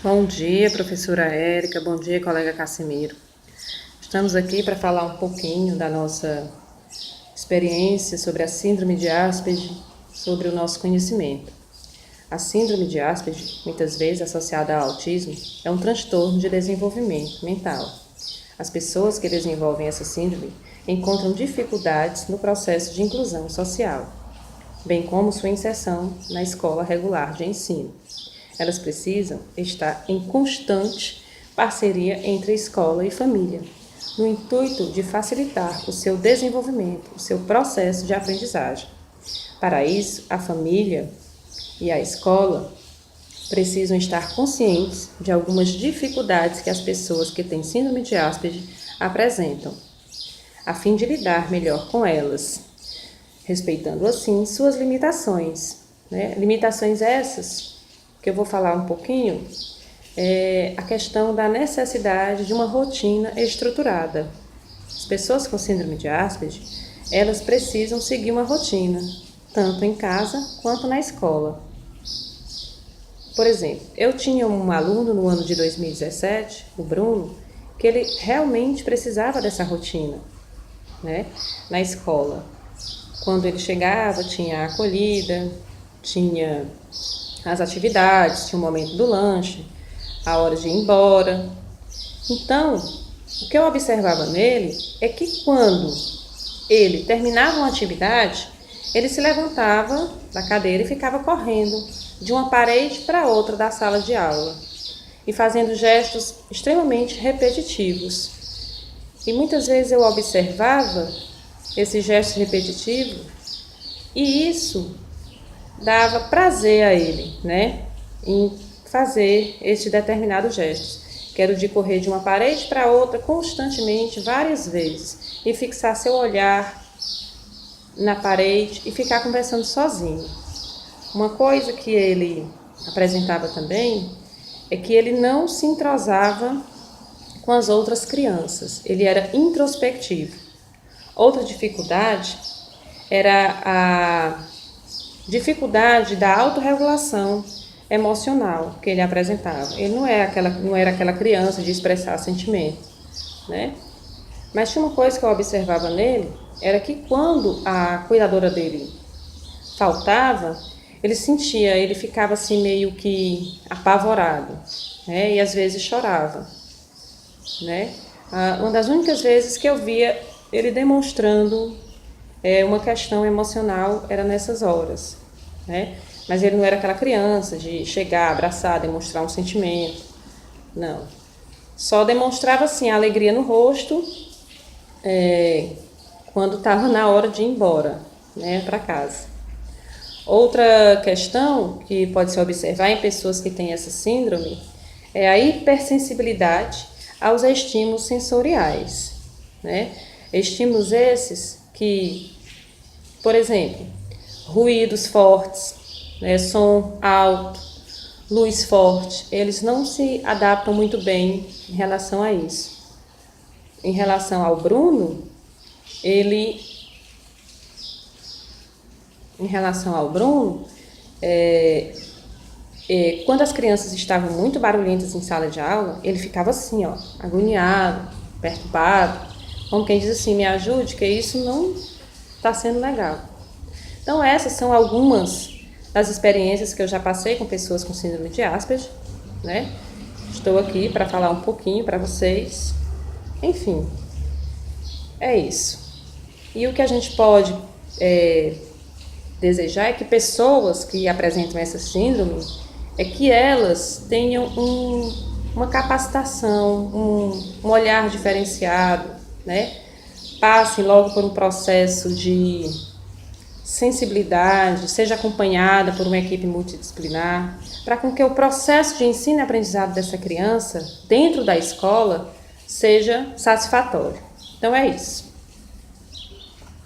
Bom dia, professora Érica. Bom dia, colega Cassimiro. Estamos aqui para falar um pouquinho da nossa experiência sobre a síndrome de Asperger, sobre o nosso conhecimento. A síndrome de Asperger, muitas vezes associada ao autismo, é um transtorno de desenvolvimento mental. As pessoas que desenvolvem essa síndrome encontram dificuldades no processo de inclusão social, bem como sua inserção na escola regular de ensino. Elas precisam estar em constante parceria entre escola e família, no intuito de facilitar o seu desenvolvimento, o seu processo de aprendizagem. Para isso, a família e a escola precisam estar conscientes de algumas dificuldades que as pessoas que têm síndrome de Asperger apresentam, a fim de lidar melhor com elas, respeitando assim suas limitações. Limitações essas que eu vou falar um pouquinho, é a questão da necessidade de uma rotina estruturada. As pessoas com síndrome de Asperger, elas precisam seguir uma rotina, tanto em casa quanto na escola. Por exemplo, eu tinha um aluno no ano de 2017, o Bruno, que ele realmente precisava dessa rotina, na escola. Quando ele chegava, tinha a acolhida, tinha as atividades, tinha o momento do lanche, a hora de ir embora. Então, o que eu observava nele é que quando ele terminava uma atividade, ele se levantava da cadeira e ficava correndo de uma parede para outra da sala de aula e fazendo gestos extremamente repetitivos. E muitas vezes eu observava esse gesto repetitivo e isso dava prazer a ele, em fazer este determinado gesto, que era o de correr de uma parede para outra constantemente, várias vezes, e fixar seu olhar na parede e ficar conversando sozinho. Uma coisa que ele apresentava também é que ele não se entrosava com as outras crianças, ele era introspectivo. Outra dificuldade era a dificuldade da autorregulação emocional que ele apresentava. Ele não era aquela criança de expressar sentimento, Mas tinha uma coisa que eu observava nele, era que quando a cuidadora dele faltava, ele ficava assim meio que apavorado, E às vezes chorava, Uma das únicas vezes que eu via ele demonstrando uma questão emocional era nessas horas, Mas ele não era aquela criança de chegar, abraçar, demonstrar um sentimento, não. Só demonstrava assim a alegria no rosto quando estava na hora de ir embora, para casa. Outra questão que pode se observar em pessoas que têm essa síndrome é a hipersensibilidade aos estímulos sensoriais, Estímulos esses que, por exemplo, ruídos fortes, som alto, luz forte, eles não se adaptam muito bem em relação a isso. Em relação ao Bruno, quando as crianças estavam muito barulhentas em sala de aula, ele ficava assim, agoniado, perturbado, como quem diz assim, me ajude, que isso não está sendo legal. Então essas são algumas das experiências que eu já passei com pessoas com síndrome de Asperger, Estou aqui para falar um pouquinho para vocês. Enfim, é isso. E o que a gente pode desejar é que pessoas que apresentam essa síndrome, é que elas tenham uma capacitação, um olhar diferenciado, Passem logo por um processo de sensibilidade, seja acompanhada por uma equipe multidisciplinar, para com que o processo de ensino e aprendizado dessa criança, dentro da escola, seja satisfatório. Então é isso.